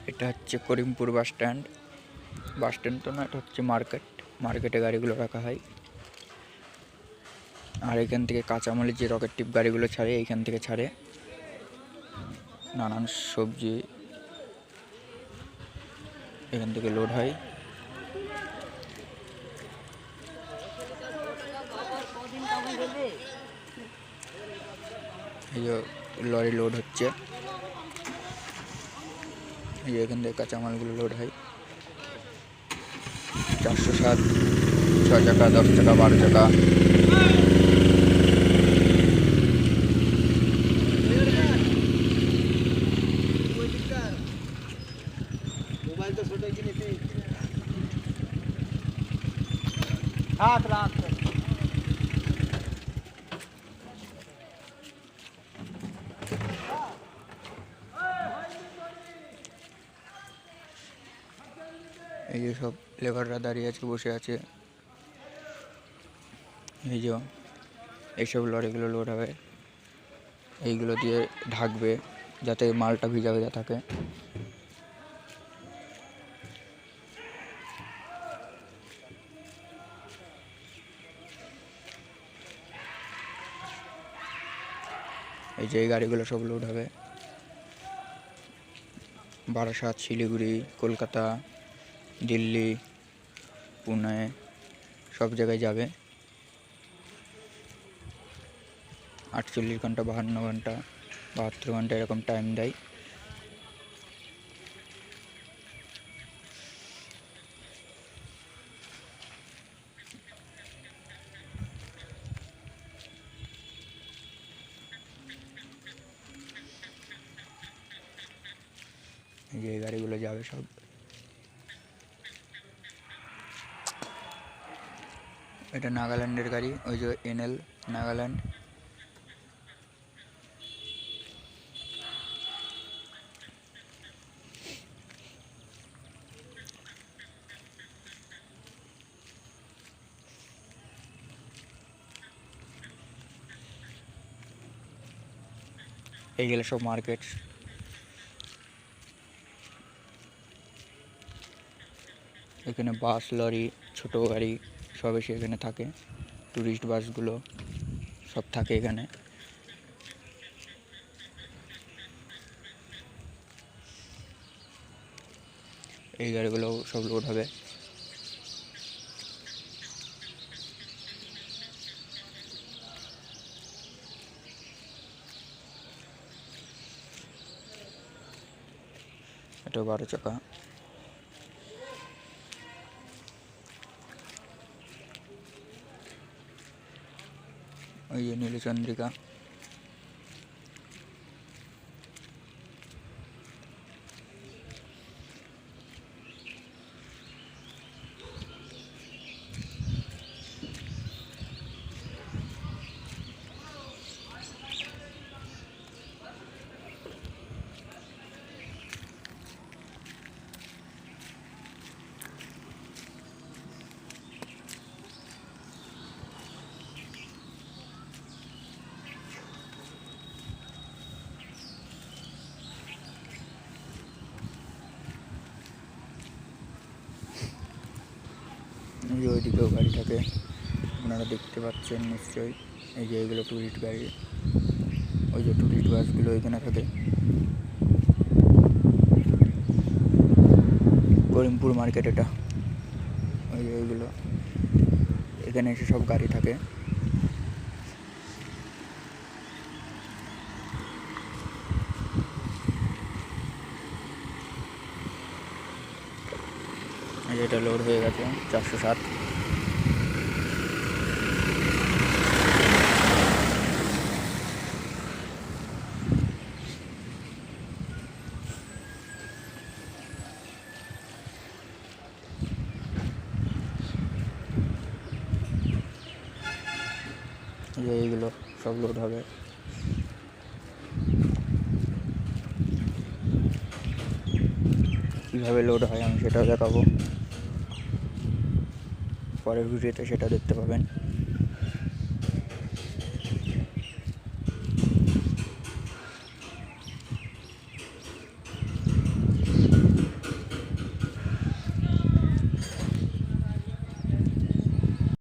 এটা হচ্ছে Karimpur bus stand. Bus stand তো না, এটা হচ্ছে মার্কেট। মার্কেটে গাড়িগুলো রাখা হয়। আর এখান থেকে কাঁচামালের যে রকেট টিপ গাড়িগুলো ছাড়ে, এইখান থেকে ছাড়ে নানান সবজি, এখান থেকে লোড হয়। এই যে লরি লোড হচ্ছে, এই যে এখান থেকে কাঁচামালগুলো লোড হয়। 407, 6 চাকা, 10 চাকা, 12 চাকা। এই যে সব লেবাররা দাঁড়িয়ে আছে, বসে আছে। এই যে এইসব লরিগুলো লোড হবে, এইগুলো দিয়ে ঢাকবে যাতে মালটা ভিজা ভিজা থাকে। এই যে এই গাড়িগুলো সব লোড হবে বারাসাত, শিলিগুড়ি, কলকাতা, দিল্লি, পুনে, সব জায়গায় যাবে। 48 ঘন্টা, 52 ঘন্টা, 72 ঘন্টা এরকম টাইম দেয়। এই যে গাড়িগুলো যাবে সব। এটা নাগাল্যান্ডের গাড়ি, ওই যে NL নাগাল্যান্ড। এইগুলো সব মার্কেট। এখানে বাস, লরি, ছোট গাড়ি সব এসে এখানে থাকে। ট্যুরিস্ট বাসগুলো সব থাকে এখানে। এই গাড়িগুলো সব লোড হবে। এটা 12 চাকা। ওই যে নীলচন্দ্রিকা। এই যে ওইদিকেও গাড়ি থাকে, আপনারা দেখতে পাচ্ছেন নিশ্চয়ই। এই যে এইগুলো টুরিস্ট গাড়ি, ওই যে টুরিস্ট বাসগুলো এখানে থাকে। করিমপুর মার্কেট এটা। ওই যে ওইগুলো এখানে এসে সব গাড়ি থাকে। এটা লোড হয়ে গেছে 407। এইগুলো সব লোড হবে। কীভাবে লোড হয় আমি সেটাও দেখাবো, পরের ভিডিওতে সেটা দেখতে পাবেন।